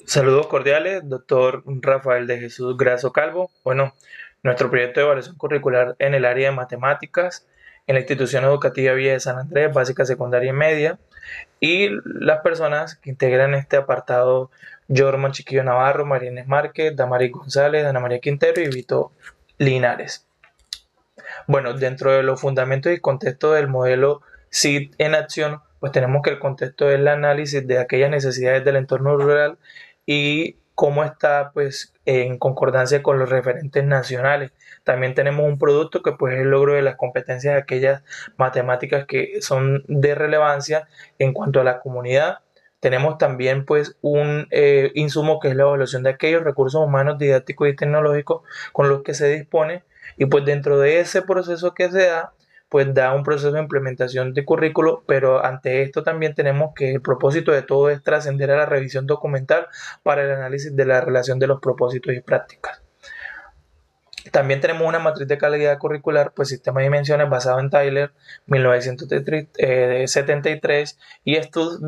Saludos cordiales, doctor Rafael de Jesús Graso Calvo. Bueno, nuestro proyecto de evaluación curricular en el área de matemáticas en la institución educativa Villa de San Andrés, básica, secundaria y media, y las personas que integran este apartado: Jorman Chiquillo Navarro, María Inés Márquez, Damaris González, Ana María Quintero y Vito Linares. Bueno, dentro de los fundamentos y contexto del modelo SID en acción, pues tenemos que el contexto es el análisis de aquellas necesidades del entorno rural y cómo está pues en concordancia con los referentes nacionales. También tenemos un producto que pues es el logro de las competencias de aquellas matemáticas que son de relevancia en cuanto a la comunidad. Tenemos también pues un insumo que es la evaluación de aquellos recursos humanos, didácticos y tecnológicos con los que se dispone, y pues dentro de ese proceso que se da, pues da un proceso de implementación de currículo, pero ante esto también tenemos que el propósito de todo es trascender a la revisión documental para el análisis de la relación de los propósitos y prácticas. También tenemos una matriz de calidad curricular, pues sistema de dimensiones basado en Tyler 1973 y Stubbs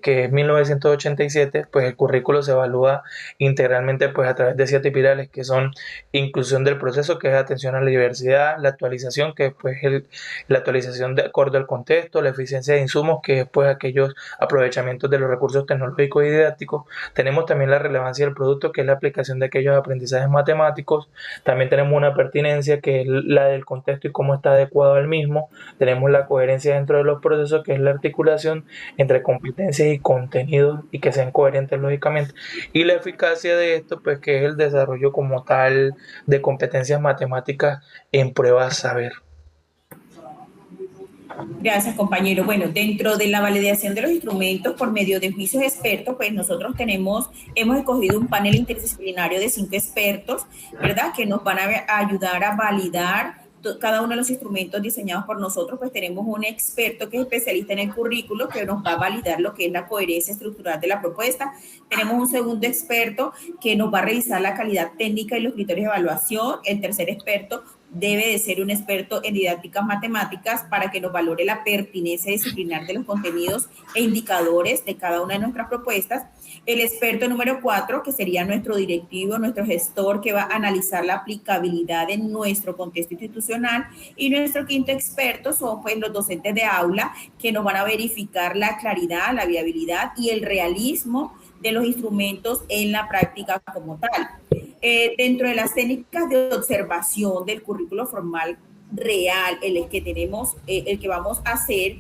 que es 1987. Pues el currículo se evalúa integralmente pues a través de 7 pilares que son: inclusión del proceso, que es atención a la diversidad; la actualización, que pues es la actualización de acuerdo al contexto; la eficiencia de insumos, que es pues aquellos aprovechamientos de los recursos tecnológicos y didácticos. Tenemos también la relevancia del producto, que es la aplicación de aquellos aprendizajes matemáticos. También tenemos una pertinencia, que es la del contexto y cómo está adecuado al mismo. Tenemos la coherencia dentro de los procesos, que es la articulación entre competencias y contenidos y que sean coherentes lógicamente. Y la eficacia de esto, pues que es el desarrollo como tal de competencias matemáticas en pruebas saber. Gracias, compañero. Bueno, dentro de la validación de los instrumentos por medio de juicios expertos, pues nosotros hemos escogido un panel interdisciplinario de 5 expertos, ¿verdad? Que nos van a ayudar a validar cada uno de los instrumentos diseñados por nosotros. Pues tenemos un experto que es especialista en el currículo, que nos va a validar lo que es la coherencia estructural de la propuesta. Tenemos un segundo experto que nos va a revisar la calidad técnica y los criterios de evaluación. El tercer experto debe de ser un experto en didácticas matemáticas para que nos valore la pertinencia disciplinar de los contenidos e indicadores de cada una de nuestras propuestas. El experto número 4, que sería nuestro directivo, nuestro gestor, que va a analizar la aplicabilidad en nuestro contexto institucional. Y nuestro quinto experto son pues los docentes de aula, que nos van a verificar la claridad, la viabilidad y el realismo de los instrumentos en la práctica como tal. Dentro de las técnicas de observación del currículo formal real, el que vamos a hacer,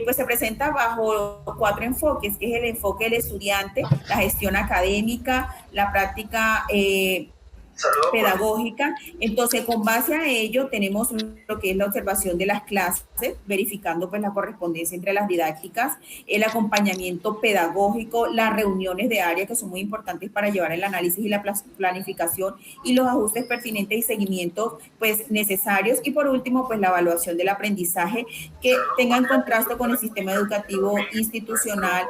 pues se presenta bajo 4 enfoques, que es el enfoque del estudiante, la gestión académica, la práctica pedagógica. Entonces, con base a ello, tenemos lo que es la observación de las clases, verificando pues la correspondencia entre las didácticas, el acompañamiento pedagógico, las reuniones de área, que son muy importantes para llevar el análisis y la planificación, y los ajustes pertinentes y seguimientos pues necesarios. Y por último, pues la evaluación del aprendizaje, que tenga en contraste con el sistema educativo institucional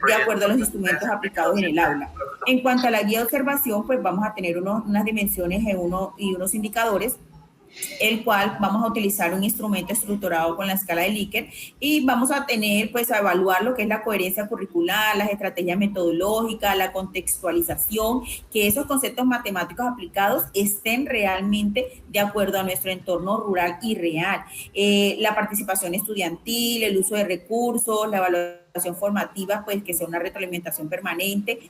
de acuerdo a los instrumentos aplicados en el aula. En cuanto a la guía de observación, pues vamos a tener unas dimensiones y unos indicadores, el cual vamos a utilizar un instrumento estructurado con la escala de Likert, y vamos a tener pues a evaluar lo que es la coherencia curricular, las estrategias metodológicas, la contextualización, que esos conceptos matemáticos aplicados estén realmente de acuerdo a nuestro entorno rural y real. La participación estudiantil, el uso de recursos, la evaluación formativa, pues que sea una retroalimentación permanente,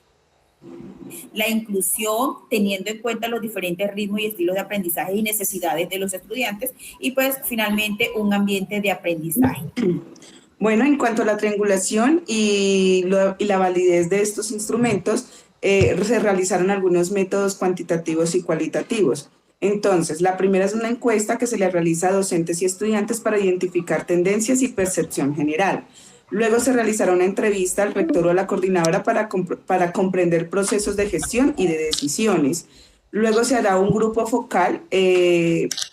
la inclusión teniendo en cuenta los diferentes ritmos y estilos de aprendizaje y necesidades de los estudiantes, y pues finalmente un ambiente de aprendizaje. Bueno, en cuanto a la triangulación y la validez de estos instrumentos, se realizaron algunos métodos cuantitativos y cualitativos. Entonces, la primera es una encuesta que se le realiza a docentes y estudiantes para identificar tendencias y percepción general. Luego se realizará una entrevista al rector o a la coordinadora para comprender procesos de gestión y de decisiones. Luego se hará un grupo focal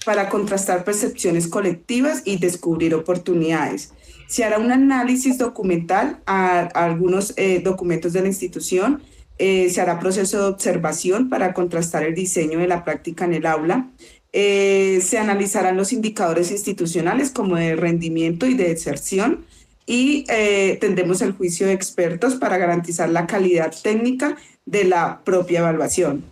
para contrastar percepciones colectivas y descubrir oportunidades. Se hará un análisis documental a algunos documentos de la institución. Se hará proceso de observación para contrastar el diseño de la práctica en el aula. Se analizarán los indicadores institucionales como de rendimiento y de deserción. y tendremos el juicio de expertos para garantizar la calidad técnica de la propia evaluación.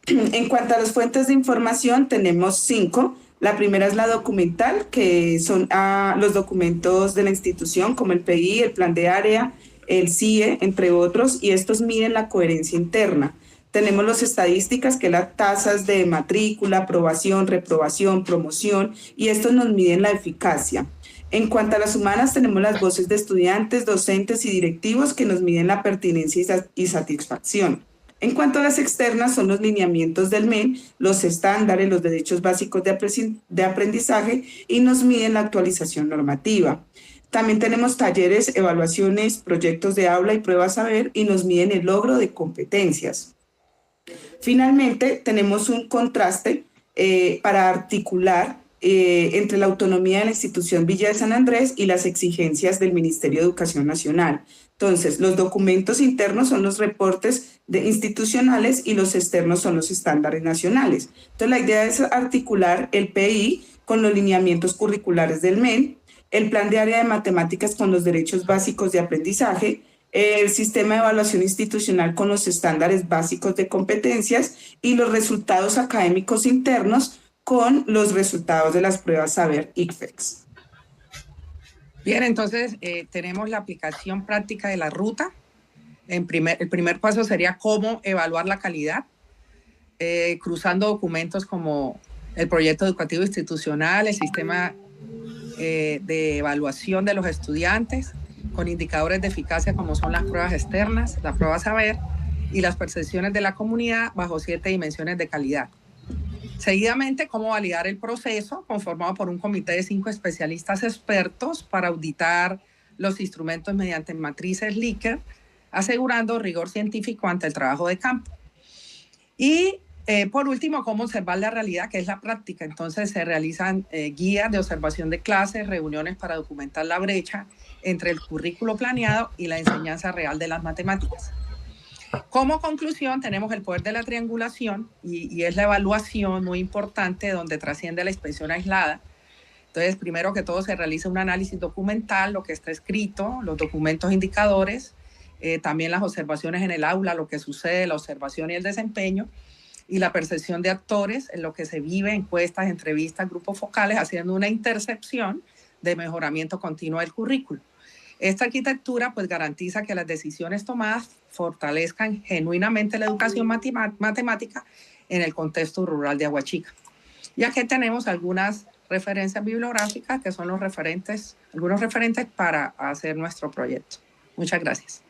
En cuanto a las fuentes de información, tenemos 5. La primera es la documental, que son los documentos de la institución, como el PI, el plan de área, el CIE, entre otros, y estos miden la coherencia interna. Tenemos las estadísticas, que las tasas de matrícula, aprobación, reprobación, promoción, y estos nos miden la eficacia. En cuanto a las humanas, tenemos las voces de estudiantes, docentes y directivos, que nos miden la pertinencia y satisfacción. En cuanto a las externas, son los lineamientos del MEN, los estándares, los derechos básicos de aprendizaje, y nos miden la actualización normativa. También tenemos talleres, evaluaciones, proyectos de aula y pruebas saber, y nos miden el logro de competencias. Finalmente, tenemos un contraste para articular entre la autonomía de la institución Villa de San Andrés y las exigencias del Ministerio de Educación Nacional. Entonces, los documentos internos son los reportes institucionales y los externos son los estándares nacionales. Entonces, la idea es articular el PI con los lineamientos curriculares del MEN, el plan de área de matemáticas con los derechos básicos de aprendizaje, el sistema de evaluación institucional con los estándares básicos de competencias y los resultados académicos internos con los resultados de las pruebas saber ICFEX. Bien, entonces tenemos la aplicación práctica de la ruta. El primer paso sería cómo evaluar la calidad, cruzando documentos como el proyecto educativo institucional, el sistema de evaluación de los estudiantes, con indicadores de eficacia como son las pruebas externas, la prueba saber y las percepciones de la comunidad bajo 7 dimensiones de calidad. Seguidamente, cómo validar el proceso, conformado por un comité de 5 especialistas expertos para auditar los instrumentos mediante matrices Likert, asegurando rigor científico ante el trabajo de campo. Y por último, cómo observar la realidad, que es la práctica. Entonces se realizan guías de observación de clases, reuniones para documentar la brecha entre el currículo planeado y la enseñanza real de las matemáticas. Como conclusión, tenemos el poder de la triangulación y es la evaluación muy importante donde trasciende la inspección aislada. Entonces, primero que todo se realiza un análisis documental, lo que está escrito, los documentos indicadores, también las observaciones en el aula, lo que sucede, la observación y el desempeño, y la percepción de actores en lo que se vive, encuestas, entrevistas, grupos focales, haciendo una intercepción de mejoramiento continuo del currículo. Esta arquitectura pues garantiza que las decisiones tomadas fortalezcan genuinamente la educación matemática en el contexto rural de Aguachica. Y aquí tenemos algunas referencias bibliográficas que son algunos referentes para hacer nuestro proyecto. Muchas gracias.